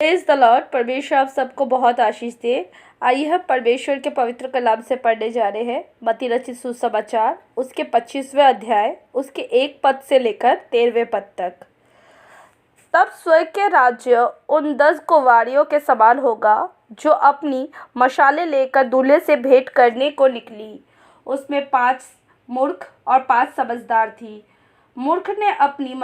Praise the Lord. परमेश्वर आप सबको बहुत आशीष दे। आइए हम परमेश्वर के पवित्र कलाम से पढ़ने जा रहे हैं मत्ती रचित सुसमाचार उसके 25वें अध्याय उसके 1 पद से लेकर 13वें पद तक। तब स्वर्ग के राज्य उन 10 कुँवारियों के समान होगा जो अपनी मशालें लेकर दूल्हे से भेंट करने को निकली। उसमें 5 मूर्ख और 5 समझदार थी। मूर्ख ने अपनी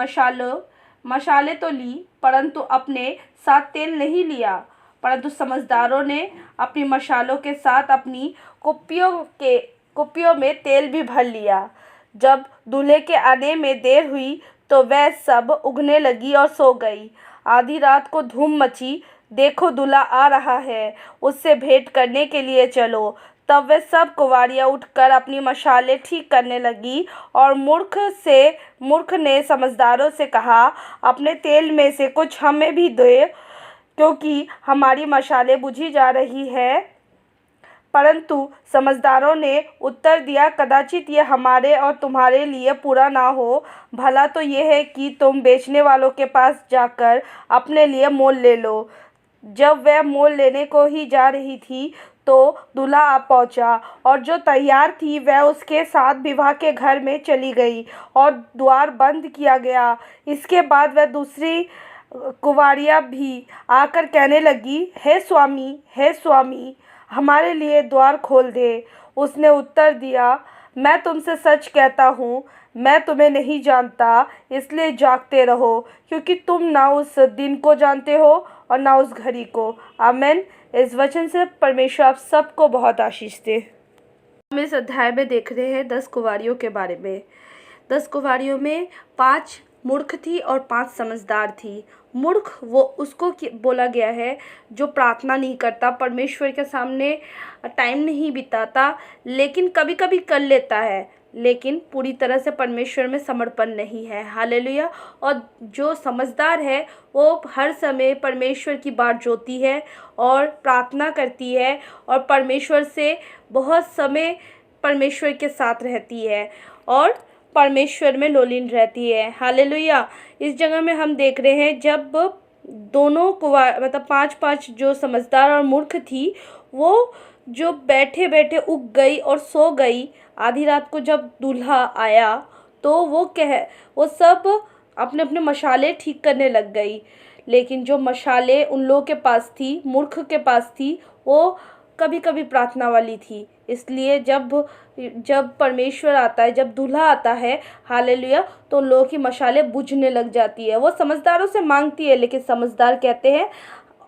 मशालें तो ली, परंतु अपने साथ तेल नहीं लिया। परंतु समझदारों ने अपनी मशालों के साथ अपनी कुप्पियों में तेल भी भर लिया। जब दूल्हे के आने में देर हुई तो वह सब उगने लगी और सो गई। आधी रात को धूम मची, देखो दूल्हा आ रहा है, उससे भेंट करने के लिए चलो। तब वे सब कुँवारियाँ उठकर अपनी मशालें ठीक करने लगी। और मूर्ख ने समझदारों से कहा, अपने तेल में से कुछ हमें भी दे, क्योंकि हमारी मशालें बुझी जा रही है। परंतु समझदारों ने उत्तर दिया, कदाचित ये हमारे और तुम्हारे लिए पूरा ना हो। भला तो ये है कि तुम बेचने वालों के पास जाकर अपने लिए मोल ले लो। जब वह मोल लेने को ही जा रही थी तो दूल्हा आ पहुंचा, और जो तैयार थी वह उसके साथ विवाह के घर में चली गई और द्वार बंद किया गया। इसके बाद वह दूसरी कुँवारियाँ भी आकर कहने लगी, हे स्वामी, हमारे लिए द्वार खोल दे। उसने उत्तर दिया, मैं तुमसे सच कहता हूँ, मैं तुम्हें नहीं जानता। इसलिए जागते रहो, क्योंकि तुम ना उस दिन को जानते हो और ना उस घड़ी को। आमीन। इस वचन से परमेश्वर आप सबको बहुत आशीष दे। हम इस अध्याय में देख रहे हैं 10 कुँवारियों के बारे में। 10 कुँवारियों में 5 मूर्ख थी और 5 समझदार थी। मूर्ख वो उसको बोला गया है जो प्रार्थना नहीं करता, परमेश्वर के सामने टाइम नहीं बिताता, लेकिन कभी कभी कर लेता है, लेकिन पूरी तरह से परमेश्वर में समर्पण नहीं है। हालेलुया। और जो समझदार है वो हर समय परमेश्वर की बाट जोती है और प्रार्थना करती है और परमेश्वर से बहुत समय परमेश्वर के साथ रहती है और परमेश्वर में लोलीन रहती है। हालेलुया। इस जगह में हम देख रहे हैं जब दोनों मतलब 5 जो समझदार और मूर्ख थी, वो जो बैठे बैठे उग गई और सो गई। आधी रात को जब दूल्हा आया तो वो सब अपने अपने मशाले ठीक करने लग गई, लेकिन जो मशाले उन लोगों के पास थी, मूर्ख के पास थी, वो कभी कभी प्रार्थना वाली थी। इसलिए जब परमेश्वर आता है, जब दूल्हा आता है, हालेलुया, तो उन लोगों की मशालें बुझने लग जाती है। वो समझदारों से मांगती है, लेकिन समझदार कहते हैं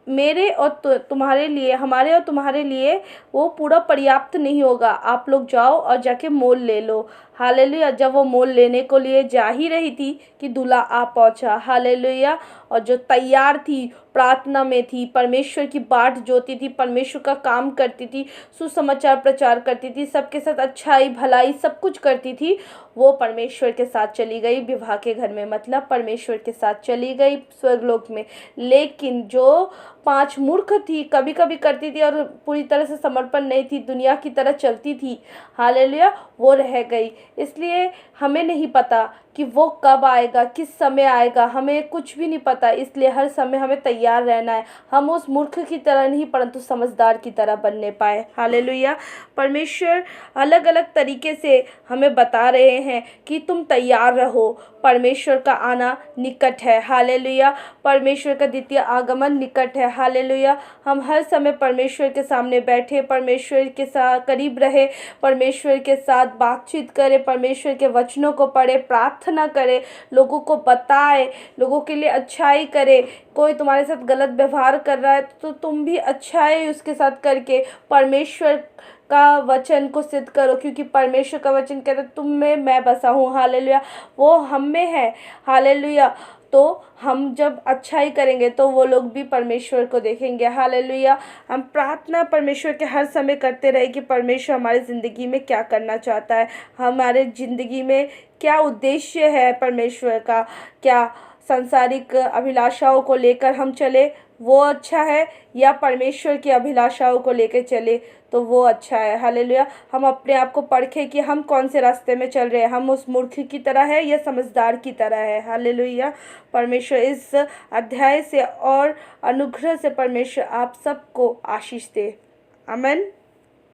मेरे और तुम्हारे लिए, हमारे और तुम्हारे लिए वो पूरा पर्याप्त नहीं होगा। आप लोग जाओ और जाके मोल ले लो। हालेलुया। जब वो मोल लेने को लिए जा ही रही थी कि दूल्हा आ पहुंचा। हालेलुया। और जो तैयार थी, प्रार्थना में थी, परमेश्वर की बाट जोती थी, परमेश्वर का काम करती थी, सुसमाचार प्रचार करती थी, सबके साथ अच्छाई भलाई सब कुछ करती थी, वो परमेश्वर के साथ चली गई विवाह के घर में, मतलब परमेश्वर के साथ चली गई स्वर्गलोक में। लेकिन जो 5 मूर्ख थी, कभी कभी करती थी और पूरी तरह से समर्पण नहीं थी, दुनिया की तरह चलती थी, हालेलुया, वो रह गई। इसलिए हमें नहीं पता कि वो कब आएगा, किस समय आएगा, हमें कुछ भी नहीं पता। इसलिए हर समय हमें तैयार रहना है। हम उस मूर्ख की तरह नहीं, परंतु समझदार की तरह बनने पाए। हालेलुया। परमेश्वर अलग अलग तरीके से हमें बता रहे हैं कि तुम तैयार रहो, परमेश्वर का आना निकट है। हालेलुया। परमेश्वर का द्वितीय आगमन निकट है। हालेलुया। हम हर समय परमेश्वर के सामने बैठे, परमेश्वर के साथ करीब रहे, परमेश्वर के साथ बातचीत करें, परमेश्वर के वचनों को पढ़े, प्रार्थना करे, लोगों को बताए, लोगों के लिए अच्छाई करे। कोई तुम्हारे साथ गलत व्यवहार कर रहा है तो तुम भी अच्छाई उसके साथ करके परमेश्वर का वचन को सिद्ध करो, क्योंकि परमेश्वर का वचन कहता है तुम में मैं बसा हूँ। हालेलुया। वो हम में है। हालेलुया। तो हम जब अच्छाई करेंगे तो वो लोग भी परमेश्वर को देखेंगे। हालेलुया। हम प्रार्थना परमेश्वर के हर समय करते रहे कि परमेश्वर हमारी ज़िंदगी में क्या करना चाहता है, हमारे ज़िंदगी में क्या उद्देश्य है परमेश्वर का, क्या सांसारिक अभिलाषाओं को लेकर हम चले वो अच्छा है, या परमेश्वर की अभिलाषाओं को लेकर चले तो वो अच्छा है। हालेलुया। हम अपने आप को परखें कि हम कौन से रास्ते में चल रहे हैं, हम उस मूर्ख की तरह है या समझदार की तरह है। हालेलुया। परमेश्वर इस अध्याय से और अनुग्रह से परमेश्वर आप सबको आशीष दे। आमीन।